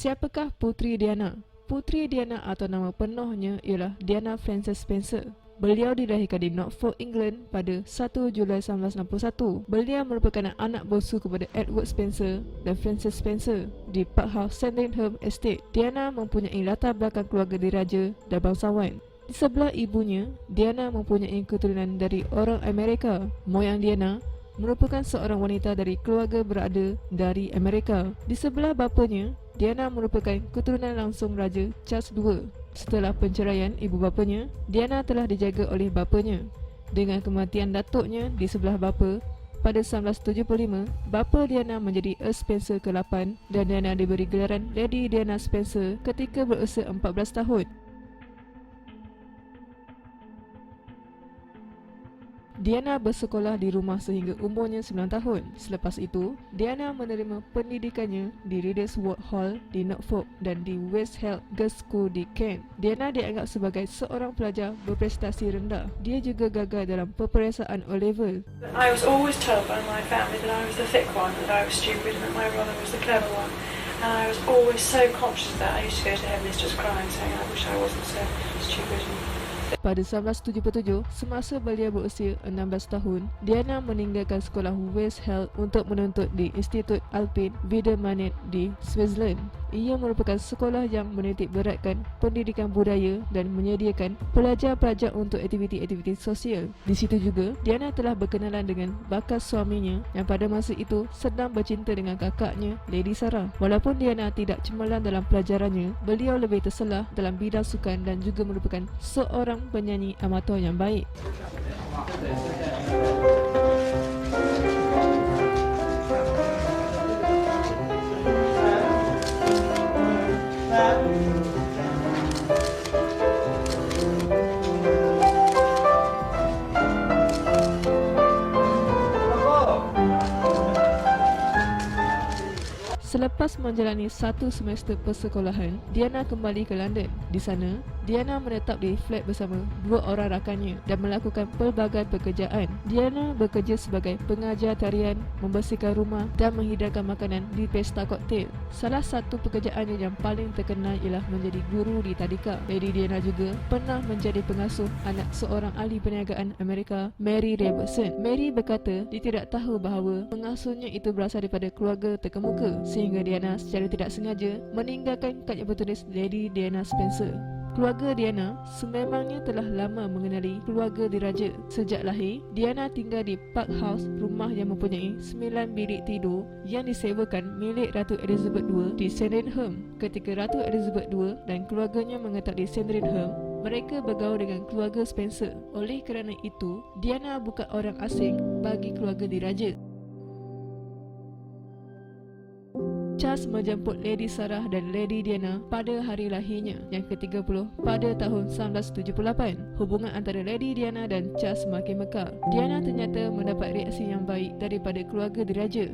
Siapakah Puteri Diana? Puteri Diana atau nama penuhnya ialah Diana Frances Spencer. Beliau dilahirkan di Norfolk, England pada 1 Julai 1961. Beliau merupakan anak bongsu kepada Edward Spencer dan Frances Spencer di Park House Sandringham Estate. Diana mempunyai latar belakang keluarga diraja dan bangsawan. Di sebelah ibunya, Diana mempunyai keturunan dari orang Amerika. Moyang Diana merupakan seorang wanita dari keluarga berada dari Amerika. Di sebelah bapanya, Diana merupakan keturunan langsung Raja Charles II. Setelah penceraian ibu bapanya, Diana telah dijaga oleh bapanya. Dengan kematian datuknya di sebelah bapa pada 1975, bapa Diana menjadi Earl Spencer ke-8 dan Diana diberi gelaran Lady Diana Spencer ketika berusia 14 tahun. Diana bersekolah di rumah sehingga umurnya 9 tahun. Selepas itu, Diana menerima pendidikannya di Readers Ward Hall di Norfolk dan di West Heath Girls School di Kent. Diana dianggap sebagai seorang pelajar berprestasi rendah. Dia juga gagal dalam peperiksaan O-Level. I was always told by my family that I was the thick one, that I was stupid and that my brother was the clever one. And I was always so conscious of that. I used to go to headmistress just crying, saying I wish I wasn't so stupid. Pada 1977, semasa belia berusia 16 tahun, Diana meninggalkan sekolah West Heath untuk menuntut di Institut Alpin Wiedemannet di Switzerland. Ia merupakan sekolah yang menitik beratkan pendidikan budaya dan menyediakan pelajar-pelajar untuk aktiviti-aktiviti sosial. Di situ juga, Diana telah berkenalan dengan bakal suaminya yang pada masa itu sedang bercinta dengan kakaknya, Lady Sarah. Walaupun Diana tidak cemerlang dalam pelajarannya, beliau lebih terselah dalam bidang sukan dan juga merupakan seorang penyanyi amatur yang baik. Selepas menjalani satu semester persekolahan, Diana kembali ke London. Di sana, Diana menetap di flat bersama dua orang rakannya dan melakukan pelbagai pekerjaan. Diana bekerja sebagai pengajar tarian, membersihkan rumah dan menghidangkan makanan di pesta koktail. Salah satu pekerjaannya yang paling terkenal ialah menjadi guru di tadika. Lady Diana juga pernah menjadi pengasuh anak seorang ahli perniagaan Amerika, Mary Robertson. Mary berkata dia tidak tahu bahawa pengasuhnya itu berasal daripada keluarga terkemuka, sehingga Diana secara tidak sengaja meninggalkan kad yang bertulis Lady Diana Spencer. Keluarga Diana sememangnya telah lama mengenali keluarga diraja. Sejak lahir, Diana tinggal di Park House, rumah yang mempunyai 9 bilik tidur yang disewakan milik Ratu Elizabeth II di Sandringham. Ketika Ratu Elizabeth II dan keluarganya mengetap di Sandringham, mereka bergaul dengan keluarga Spencer. Oleh kerana itu, Diana bukan orang asing bagi keluarga diraja. Charles menjemput Lady Sarah dan Lady Diana pada hari lahirnya yang ke-30 pada tahun 1978. Hubungan antara Lady Diana dan Charles semakin mekar. Diana ternyata mendapat reaksi yang baik daripada keluarga diraja.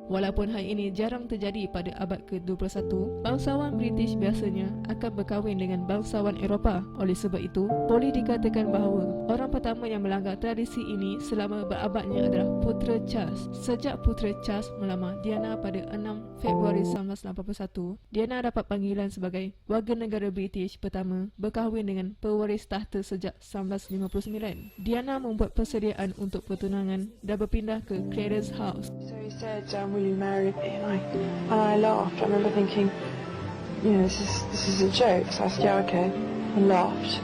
Walaupun hal ini jarang terjadi pada abad ke-21, bangsawan British biasanya akan berkahwin dengan bangsawan Eropah. Oleh sebab itu, boleh dikatakan bahawa orang pertama yang melanggar tradisi ini selama berabadnya adalah putera Charles. Sejak putera Charles melamar Diana pada 6 Februari 1981, Diana dapat panggilan sebagai warga negara British pertama berkahwin dengan pewaris tahta sejak 1959. Diana membuat persediaan untuk pertunangan dan berpindah ke Clarence House. So he said, will you marry me? And I laughed. I remember thinking, you know, this is a joke. So I said, yeah, okay, and laughed.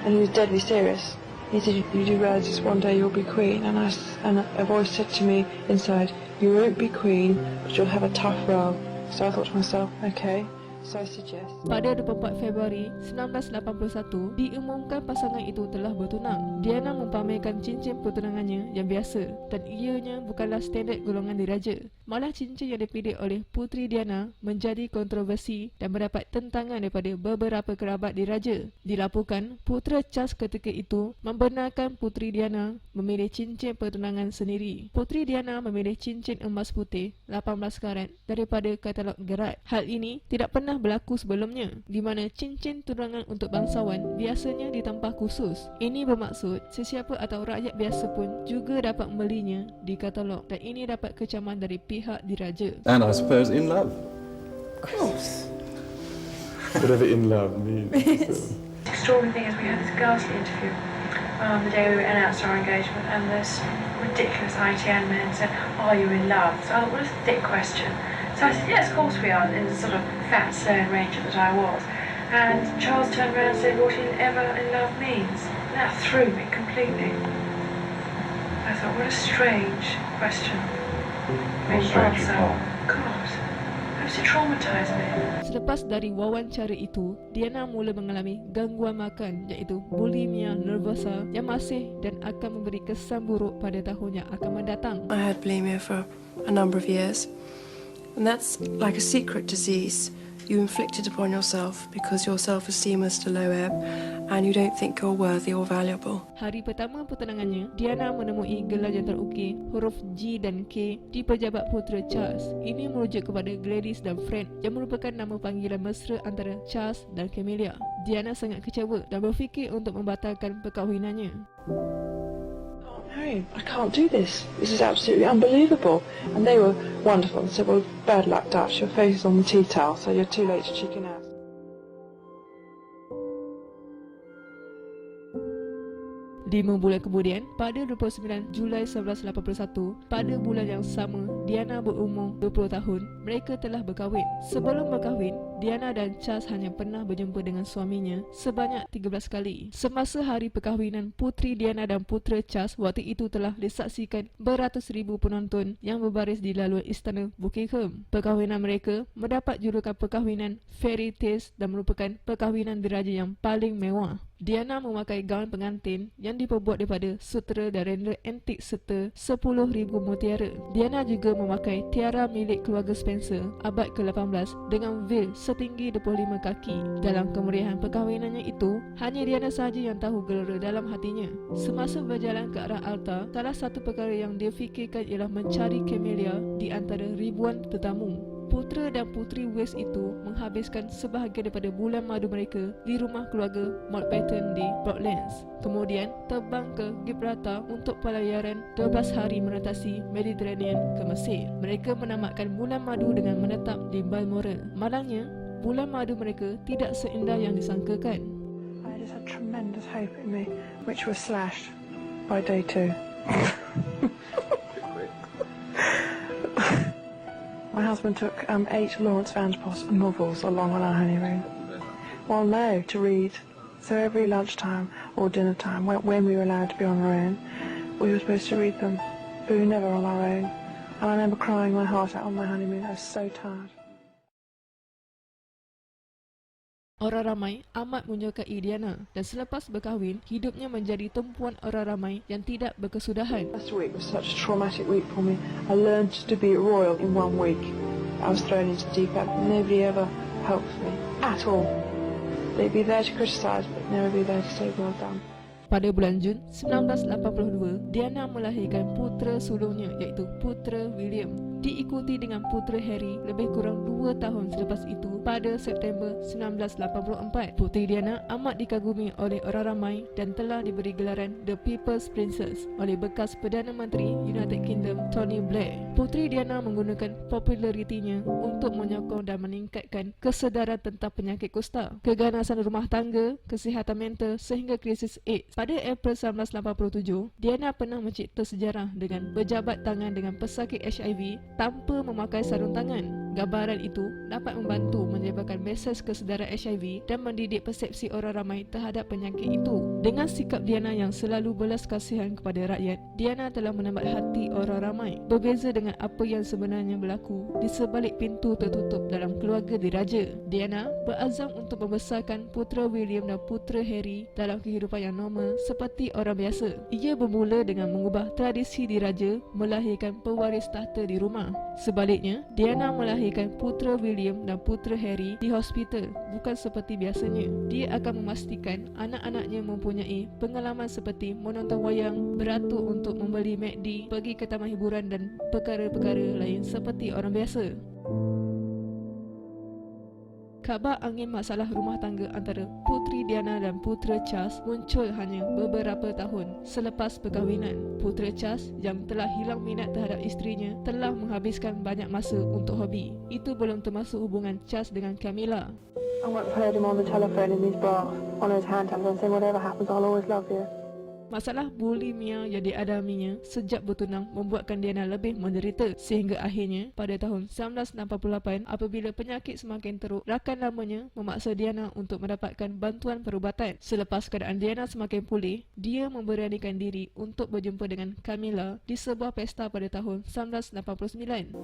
And he was deadly serious. He said, you do realise just one day you'll be queen? And a voice said to me inside, you won't be queen, but you'll have a tough row. So I thought to myself, okay. So I suggest. Pada 24 Februari 1981, diumumkan pasangan itu telah bertunang. Diana mempamerkan cincin pertunangannya yang biasa dan ianya bukanlah standard golongan diraja. Malah cincin yang dipilih oleh Puteri Diana menjadi kontroversi dan mendapat tentangan daripada beberapa kerabat diraja. Dilaporkan, putera Charles ketika itu membenarkan Puteri Diana memilih cincin pertunangan sendiri. Puteri Diana memilih cincin emas putih 18 karat daripada katalog Gerard. Hal ini tidak pernah berlaku sebelumnya, di mana cincin tunangan untuk bangsawan biasanya ditempah khusus. Ini bermaksud sesiapa atau rakyat biasa pun juga dapat membelinya di katalog dan ini dapat kecaman dari pihak pihak diraja. And I suppose in love. Of course. Whatever in love means. The extraordinary thing is we had this ghastly interview on the day we announced our engagement, and this ridiculous ITN man said, "Are you in love?" So I thought, what a thick question. So I said, yes, of course we are, in the sort of fat, stern ranger that I was. And Charles turned around and said, what ever in love means. And that threw me completely. I thought, what a strange question. What strange answer. reply? God, how does it traumatise me? Selepas dari wawancara itu, Diana mula mengalami gangguan makan iaitu bulimia nervosa yang masih dan akan memberi kesan buruk pada tahun yang akan mendatang. I had bulimia for a number of years, and that's like a secret disease you inflicted upon yourself because your self-esteem is at a low ebb and you don't think you're worthy or valuable. Hari pertama pertunangannya, Diana menemui gelar yang terukir huruf G dan K di pejabat putera Charles. Ini merujuk kepada Gladys dan Fred yang merupakan nama panggilan mesra antara Charles dan Camilla. Diana sangat kecewa dan berfikir untuk membatalkan perkahwinannya. Harry, I can't do this. This is absolutely unbelievable. And they were wonderful. They said, well, bad luck, Dutch. Your face is on the tea towel, so you're too late to chicken out. Lima bulan kemudian, pada 29 Julai 1981, pada bulan yang sama, Diana berumur 20 tahun. Mereka telah berkahwin. Sebelum berkahwin, Diana dan Charles hanya pernah berjumpa dengan suaminya sebanyak 13 kali. Semasa hari perkahwinan puteri Diana dan putera Charles, waktu itu telah disaksikan beratus ribu penonton yang berbaris di laluan istana Buckingham. Perkahwinan mereka mendapat julukan perkahwinan fairy tales dan merupakan perkahwinan diraja yang paling mewah. Diana memakai gaun pengantin yang diperbuat daripada sutera dan renda antik serta 10,000 mutiara. Diana juga memakai tiara milik keluarga Spencer abad ke-18 dengan veil setinggi 25 kaki. Dalam kemeriahan perkahwinannya itu, hanya Diana sahaja yang tahu gelora dalam hatinya. Semasa berjalan ke arah altar, salah satu perkara yang dia fikirkan ialah mencari Camilla di antara ribuan tetamu. Putera dan puteri West itu menghabiskan sebahagian daripada bulan madu mereka di rumah keluarga Mountbatten di Broadlands. Kemudian terbang ke Gibraltar untuk pelayaran 12 hari menatasi Mediterranean ke Mesir. Mereka menamatkan bulan madu dengan menetap di Balmoral. Malangnya, bulan madu mereka tidak seindah yang disangkakan. I just had tremendous hope in me, which was slashed by day 2. My husband took 8 Lawrence Vanderpost novels along on our honeymoon. Well, no, to read. So every lunchtime or dinner time, when we were allowed to be on our own, we were supposed to read them, but we were never on our own. And I remember crying my heart out on my honeymoon. I was so tired. Orang ramai amat menyukai Diana dan selepas berkahwin, hidupnya menjadi tumpuan orang ramai yang tidak berkesudahan. Last week was such a traumatic week for me. I learned to be royal in 1 week. I was thrown into the deep end. Nobody ever helped me at all. They'd be there to criticise, but never be there to say well done. Pada bulan Jun 1982, Diana melahirkan putera sulungnya iaitu putera William, diikuti dengan putera Harry lebih kurang 2 tahun selepas itu. Pada September 1984, puteri Diana amat dikagumi oleh orang ramai dan telah diberi gelaran The People's Princess oleh bekas Perdana Menteri United Kingdom Tony Blair. Puteri Diana menggunakan popularitinya untuk menyokong dan meningkatkan kesedaran tentang penyakit kusta, keganasan rumah tangga, kesihatan mental sehingga krisis AIDS. Pada April 1987, Diana pernah mencipta sejarah dengan berjabat tangan dengan pesakit HIV tanpa memakai sarung tangan. Gambaran itu dapat membantu menyebarkan mesej kesedaran HIV dan mendidik persepsi orang ramai terhadap penyakit itu. Dengan sikap Diana yang selalu belas kasihan kepada rakyat, Diana telah menambat hati orang ramai. Berbeza dengan apa yang sebenarnya berlaku di sebalik pintu tertutup dalam keluarga diraja. Diana berazam untuk membesarkan putera William dan putera Harry dalam kehidupan yang normal seperti orang biasa. Ia bermula dengan mengubah tradisi diraja melahirkan pewaris tahta di rumah. Sebaliknya, Diana melahirkan putera William dan putera Harry di hospital, bukan seperti biasanya. Dia akan memastikan anak-anaknya mempunyai pengalaman seperti menonton wayang, beratur untuk membeli McD, pergi ke taman hiburan dan perkara-perkara lain seperti orang biasa. Khabar angin masalah rumah tangga antara Puteri Diana dan Putera Charles muncul hanya beberapa tahun selepas perkahwinan. Putera Charles yang telah hilang minat terhadap isterinya telah menghabiskan banyak masa untuk hobi. Itu belum termasuk hubungan Charles dengan Camilla. I once heard him on the telephone in his bar, on his hand and saying, whatever happens, I'll always love you. Masalah bulimia yang dialaminya sejak bertunang membuatkan Diana lebih menderita sehingga akhirnya pada tahun 1988 apabila penyakit semakin teruk, rakan lamanya memaksa Diana untuk mendapatkan bantuan perubatan. Selepas keadaan Diana semakin pulih, dia memberanikan diri untuk berjumpa dengan Camilla di sebuah pesta pada tahun 1989.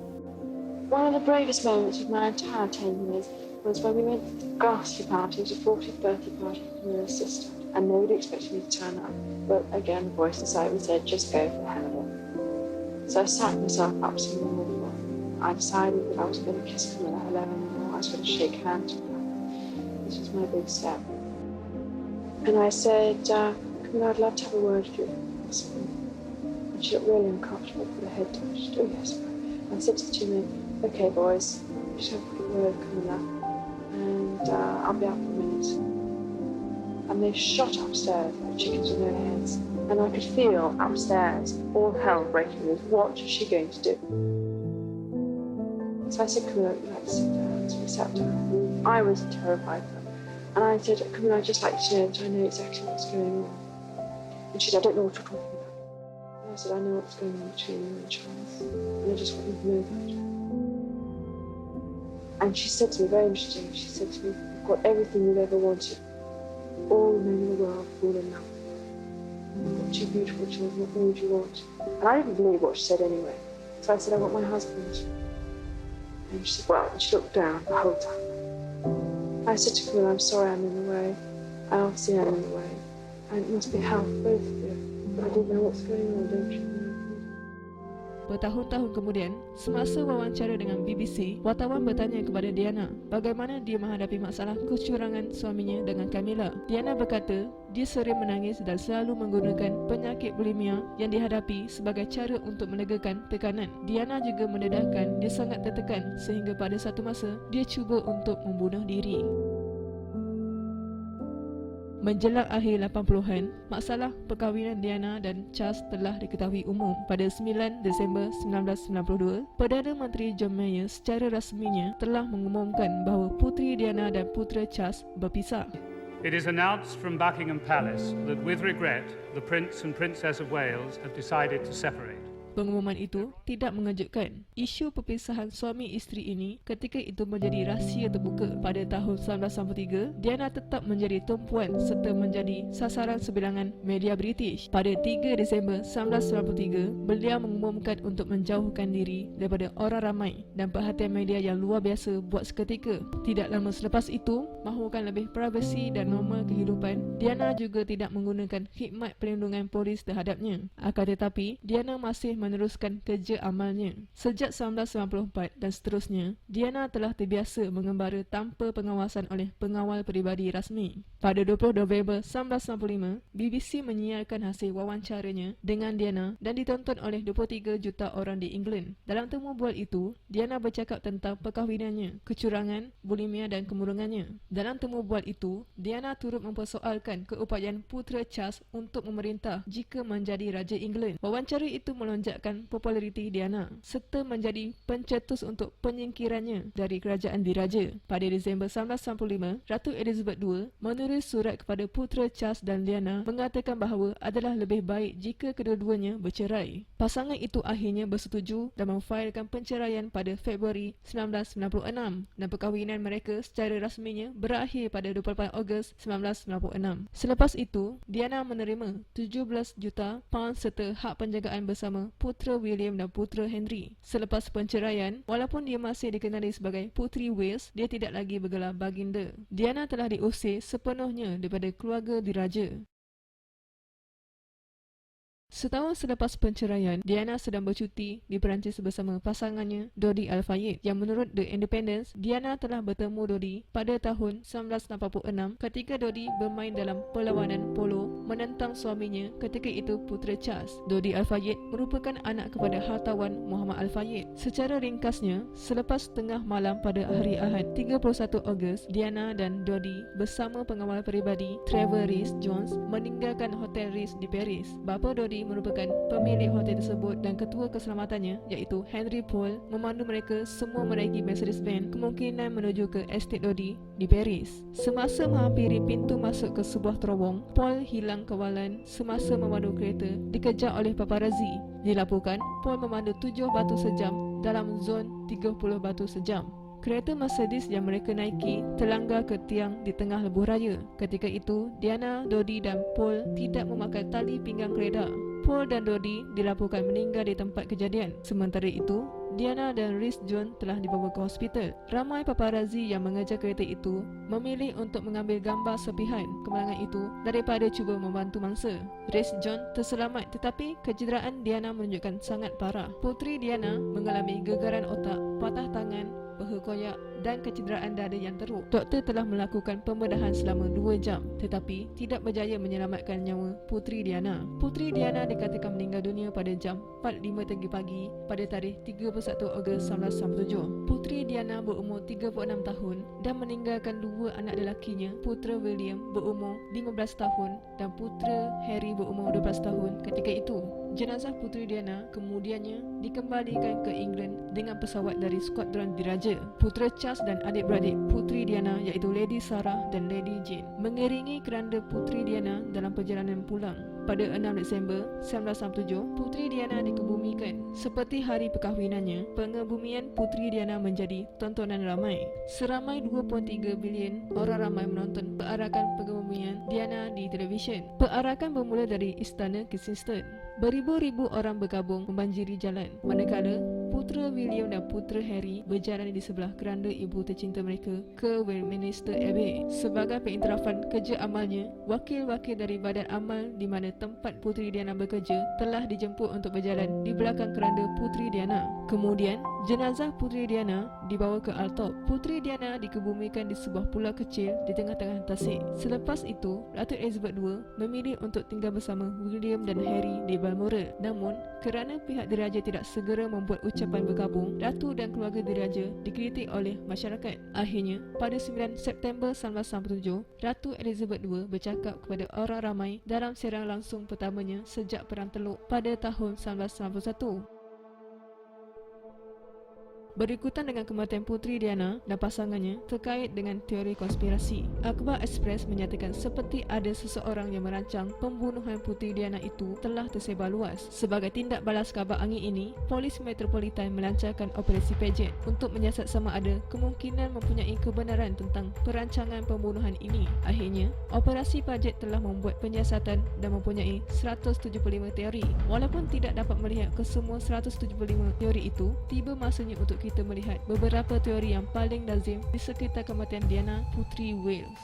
One of the bravest moments of my entire 10 years was when we went to the ghastly party. It was a 40th birthday party for Camilla's sister, and nobody expected me to turn up. But again, the voice inside me said, just go for the hell of it. So I sat myself up to the wall. I decided that I was going to kiss Camilla hello anymore. I was going to shake hands with her. This was my big step. And I said, Camilla, I'd love to have a word with you. And she looked really uncomfortable, put her head down. She said, oh yes. And I said to the two men, okay boys, just have a quick word with Camilla. And I'll be up in a minute. And they shot upstairs like chickens with no heads. And I could feel upstairs all hell breaking loose. What is she going to do? So I said, Camilla, you'd like to sit down? So we sat down. I was terrified of her. And I said, Camilla, I'd just like you to know that I know exactly what's going on. And she said, I don't know what you're talking about. And I said, I know what's going on between you and Charles. And I just want you to know that. And she said to me, very interesting, she said to me, you've got everything you've ever wanted. All the men in the world fall in love. You've got two beautiful children, what more would you want? And I didn't believe what she said anyway. So I said, I want my husband. And she said, well, and she looked down the whole time. I said to Camilla, I'm sorry I'm in the way. I obviously am in the way. And it must be hell for both of you. But I didn't know what's going on, don't you? Bertahun-tahun kemudian, semasa wawancara dengan BBC, wartawan bertanya kepada Diana bagaimana dia menghadapi masalah kecurangan suaminya dengan Camilla. Diana berkata, dia sering menangis dan selalu menggunakan penyakit bulimia yang dihadapi sebagai cara untuk menegakan tekanan. Diana juga mendedahkan dia sangat tertekan sehingga pada satu masa dia cuba untuk membunuh diri. Menjelang akhir 80-an, masalah perkahwinan Diana dan Charles telah diketahui umum. Pada 9 Disember 1992, Perdana Menteri John Major secara rasminya telah mengumumkan bahawa Puteri Diana dan Putera Charles berpisah. It is announced from Buckingham Palace that with regret, the Prince and Princess of Wales have decided to separate. Pengumuman itu tidak mengejutkan. Isu perpisahan suami isteri ini ketika itu menjadi rahsia terbuka. Pada tahun 1993, Diana tetap menjadi tumpuan serta menjadi sasaran sebilangan media British. Pada 3 Disember 1993, beliau mengumumkan untuk menjauhkan diri daripada orang ramai dan perhatian media yang luar biasa buat seketika. Tidak lama selepas itu, mahukan lebih privasi dan normal kehidupan, Diana juga tidak menggunakan khidmat perlindungan polis terhadapnya. Akan tetapi, Diana masih meneruskan kerja amalnya. Sejak 1994 dan seterusnya, Diana telah terbiasa mengembara tanpa pengawasan oleh pengawal peribadi rasmi. Pada 20 November 1995, BBC menyiarkan hasil wawancaranya dengan Diana dan ditonton oleh 23 juta orang di England. Dalam temu bual itu, Diana bercakap tentang perkahwinannya, kecurangan, bulimia dan kemurungannya. Dalam temu bual itu, Diana turut mempersoalkan keupayaan Putera Charles untuk memerintah jika menjadi Raja England. Wawancara itu melonjak populariti Diana serta menjadi pencetus untuk penyingkirannya dari kerajaan diraja. Pada Disember 1995, Ratu Elizabeth II menulis surat kepada Putera Charles dan Diana mengatakan bahawa adalah lebih baik jika kedua-duanya bercerai. Pasangan itu akhirnya bersetuju dan memfailkan penceraian pada Februari 1996 dan perkahwinan mereka secara rasminya berakhir pada 28 Ogos 1996. Selepas itu, Diana menerima 17 juta pound serta hak penjagaan bersama Putera William dan Putera Henry. Selepas penceraian, walaupun dia masih dikenali sebagai Puteri Wales, dia tidak lagi bergelar baginda. Diana telah diusir sepenuhnya daripada keluarga diraja. Setahun selepas perceraian, Diana sedang bercuti di Perancis bersama pasangannya Dodi Al-Fayed, yang menurut The Independent, Diana telah bertemu Dodi pada tahun 1986 ketika Dodi bermain dalam perlawanan polo menentang suaminya ketika itu Putera Charles. Dodi Al-Fayed merupakan anak kepada hartawan Muhammad Al-Fayed. Secara ringkasnya, selepas tengah malam pada hari Ahad 31 Ogos, Diana dan Dodi bersama pengawal peribadi Trevor Rhys-Jones meninggalkan Hotel Ritz di Paris. Bapa Dodi merupakan pemilik hotel tersebut dan ketua keselamatannya iaitu Henry Paul memandu mereka semua menaiki Mercedes-Benz kemungkinan menuju ke estate Dodi di Paris. Semasa menghampiri pintu masuk ke sebuah terowong, Paul hilang kawalan semasa memandu kereta dikejar oleh paparazzi. Dilaporkan, Paul memandu 7 batu sejam dalam zon 30 batu sejam. Kereta Mercedes yang mereka naiki terlanggar ke tiang di tengah lebuh raya. Ketika itu, Diana, Dodi dan Paul tidak memakai tali pinggang kereta. Paul dan Dodi dilaporkan meninggal di tempat kejadian. Sementara itu, Diana dan Rhys-Jones telah dibawa ke hospital. Ramai paparazzi yang mengejar kereta itu memilih untuk mengambil gambar serpihan kemalangan itu daripada cuba membantu mangsa. Rhys-Jones terselamat tetapi kecederaan Diana menunjukkan sangat parah. Puteri Diana mengalami gegaran otak, patah tangan, paha koyak dan kecederaan dada yang teruk. Doktor telah melakukan pembedahan selama 2 jam tetapi tidak berjaya menyelamatkan nyawa Puteri Diana. Puteri Diana dikatakan meninggal dunia pada jam 4.05 pagi pada tarikh 31 Ogos 1997. Puteri Diana berumur 36 tahun dan meninggalkan 2 anak lelakinya, putera William berumur 15 tahun dan putera Harry berumur 12 tahun ketika itu. Jenazah Puteri Diana kemudiannya dikembalikan ke England dengan pesawat dari skuadron diraja. Putera Charles dan adik-beradik Puteri Diana iaitu Lady Sarah dan Lady Jane mengiringi keranda Puteri Diana dalam perjalanan pulang. Pada 6 Disember 1997, Puteri Diana dikebumikan. Seperti hari perkahwinannya, pengebumian Puteri Diana menjadi tontonan ramai. Seramai 2.3 bilion orang ramai menonton perarakan pengebumian Diana di televisyen. Perarakan bermula dari Istana Kensington. Beribu-ribu orang bergabung membanjiri jalan, manakala putera William dan putera Harry berjalan di sebelah keranda ibu tercinta mereka ke Westminster Abbey. Sebagai pengiktirafan kerja amalnya, wakil-wakil dari badan amal di mana tempat Puteri Diana bekerja telah dijemput untuk berjalan di belakang keranda Puteri Diana. Kemudian, jenazah Puteri Diana dibawa ke Altop. Puteri Diana dikebumikan di sebuah pulau kecil di tengah-tengah tasik. Selepas itu, Ratu Elizabeth II memilih untuk tinggal bersama William dan Harry di Balmoral. Namun, kerana pihak diraja tidak segera membuat ucapan berkabung, Ratu dan keluarga diraja dikritik oleh masyarakat. Akhirnya, pada 9 September 1997, Ratu Elizabeth II bercakap kepada orang ramai dalam siaran langsung pertamanya sejak Perang Teluk pada tahun 1991. Berikutan dengan kematian Puteri Diana dan pasangannya terkait dengan teori konspirasi, Akhbar Express menyatakan seperti ada seseorang yang merancang pembunuhan Puteri Diana itu telah tersebar luas. Sebagai tindak balas kabar angin ini, Polis Metropolitan melancarkan operasi Paget untuk menyiasat sama ada kemungkinan mempunyai kebenaran tentang perancangan pembunuhan ini. Akhirnya, operasi Paget telah membuat penyiasatan dan mempunyai 175 teori. Walaupun tidak dapat melihat kesemua 175 teori itu, tiba masanya untuk kita melihat beberapa teori yang paling lazim di sekitar kematian Diana, Puteri Wales.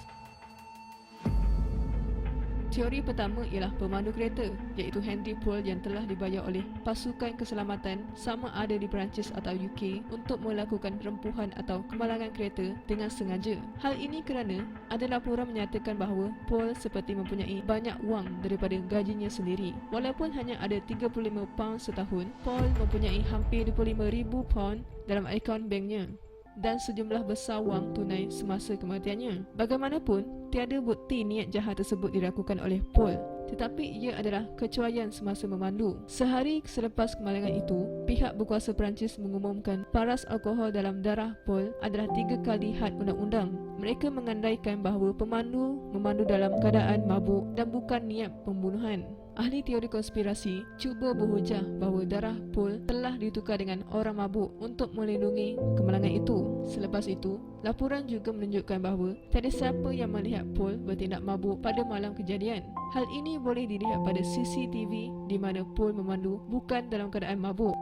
Teori pertama ialah pemandu kereta, iaitu Henry Paul yang telah dibayar oleh pasukan keselamatan sama ada di Perancis atau UK untuk melakukan rempuhan atau kemalangan kereta dengan sengaja. Hal ini kerana ada laporan menyatakan bahawa Paul seperti mempunyai banyak wang daripada gajinya sendiri. Walaupun hanya ada 35 pound setahun, Paul mempunyai hampir 25,000 pound dalam akaun banknya dan sejumlah besar wang tunai semasa kematiannya. Bagaimanapun, tiada bukti niat jahat tersebut dilakukan oleh Paul, tetapi ia adalah kecuaian semasa memandu. Sehari selepas kemalangan itu, pihak berkuasa Perancis mengumumkan paras alkohol dalam darah Paul adalah 3 kali had undang-undang. Mereka mengandaikan bahawa pemandu memandu dalam keadaan mabuk dan bukan niat pembunuhan. Ahli teori konspirasi cuba berhujah bahawa darah Paul telah ditukar dengan orang mabuk untuk melindungi kemalangan itu. Selepas itu, laporan juga menunjukkan bahawa tiada siapa yang melihat Paul bertindak mabuk pada malam kejadian. Hal ini boleh dilihat pada CCTV di mana Paul memandu bukan dalam keadaan mabuk.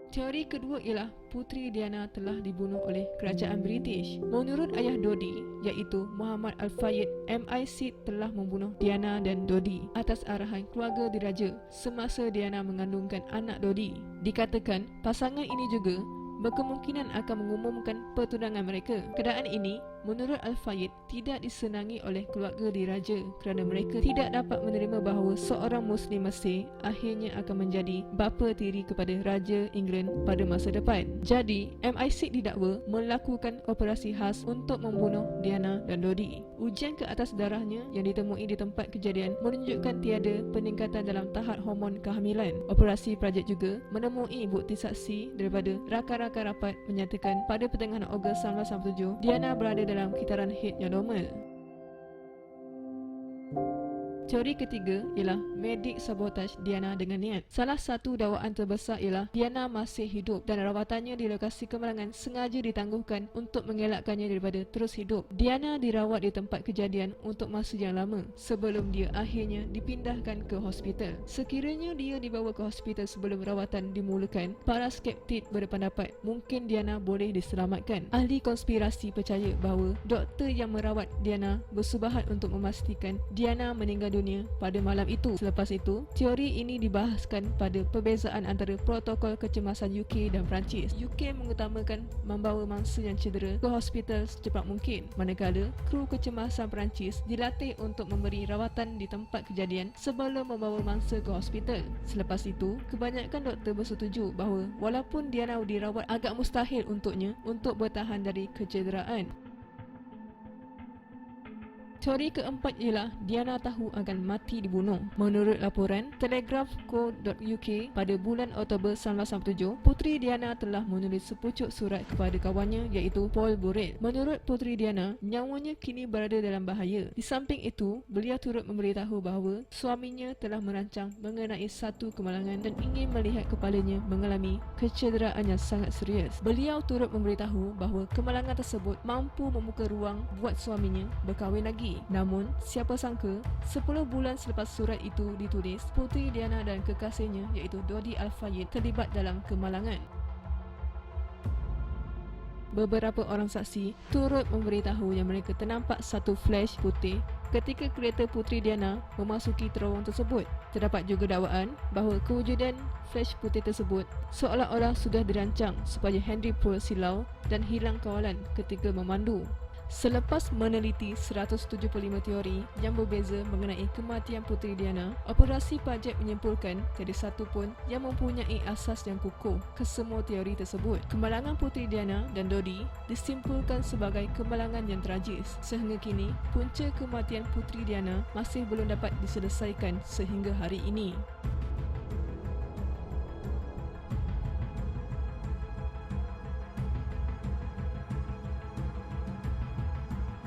Teori kedua ialah Puteri Diana telah dibunuh oleh kerajaan British. Menurut ayah Dodi, iaitu Muhammad Al-Fayed, MI6 telah membunuh Diana dan Dodi atas arahan keluarga diraja semasa Diana mengandungkan anak Dodi. Dikatakan pasangan ini juga berkemungkinan akan mengumumkan pertunangan mereka. Keadaan ini menurut Al-Fayed tidak disenangi oleh keluarga diraja kerana mereka tidak dapat menerima bahawa seorang Muslim Mesir akhirnya akan menjadi bapa tiri kepada Raja England pada masa depan. Jadi, MI6 didakwa melakukan operasi khas untuk membunuh Diana dan Dodi. Ujian ke atas darahnya yang ditemui di tempat kejadian menunjukkan tiada peningkatan dalam tahap hormon kehamilan. Operasi Project juga menemui bukti saksi daripada rakan-rakan rapat menyatakan pada pertengahan Ogos 1997, Diana berada dalam kitaran haid yang normal. Teori ketiga ialah medik sabotaj Diana dengan niat. Salah satu dakwaan terbesar ialah Diana masih hidup dan rawatannya di lokasi kemalangan sengaja ditangguhkan untuk mengelakkannya daripada terus hidup. Diana dirawat di tempat kejadian untuk masa yang lama sebelum dia akhirnya dipindahkan ke hospital. Sekiranya dia dibawa ke hospital sebelum rawatan dimulakan, para skeptik berpendapat mungkin Diana boleh diselamatkan. Ahli konspirasi percaya bahawa doktor yang merawat Diana bersubahat untuk memastikan Diana meninggal dunia pada malam itu. Selepas itu, teori ini dibahaskan pada perbezaan antara protokol kecemasan UK dan Perancis. UK mengutamakan membawa mangsa yang cedera ke hospital secepat mungkin, manakala kru kecemasan Perancis dilatih untuk memberi rawatan di tempat kejadian sebelum membawa mangsa ke hospital. Selepas itu, kebanyakan doktor bersetuju bahawa walaupun Diana dirawat, agak mustahil untuknya untuk bertahan dari kecederaan. Teori keempat ialah Diana tahu akan mati dibunuh. Menurut laporan Telegraph.co.uk pada bulan Oktober 1997, Puteri Diana telah menulis sepucuk surat kepada kawannya iaitu Paul Burrell. Menurut Puteri Diana, nyawanya kini berada dalam bahaya. Di samping itu, beliau turut memberitahu bahawa suaminya telah merancang mengenai satu kemalangan dan ingin melihat kepalanya mengalami kecederaan yang sangat serius. Beliau turut memberitahu bahawa kemalangan tersebut mampu membuka ruang buat suaminya berkahwin lagi. Namun, siapa sangka 10 bulan selepas surat itu ditulis, Puteri Diana dan kekasihnya iaitu Dodi Al-Fayed terlibat dalam kemalangan. Beberapa orang saksi turut memberitahu yang mereka ternampak satu flash putih ketika kereta Puteri Diana memasuki terowong tersebut. Terdapat juga dakwaan bahawa kewujudan flash putih tersebut seolah-olah sudah dirancang supaya Henry Poole silau dan hilang kawalan ketika memandu. Selepas meneliti 175 teori yang berbeza mengenai kematian Puteri Diana, operasi Project menyimpulkan tiada satu pun yang mempunyai asas yang kukuh ke semua teori tersebut. Kemalangan Puteri Diana dan Dodi disimpulkan sebagai kemalangan yang tragis. Sehingga kini, punca kematian Puteri Diana masih belum dapat diselesaikan sehingga hari ini.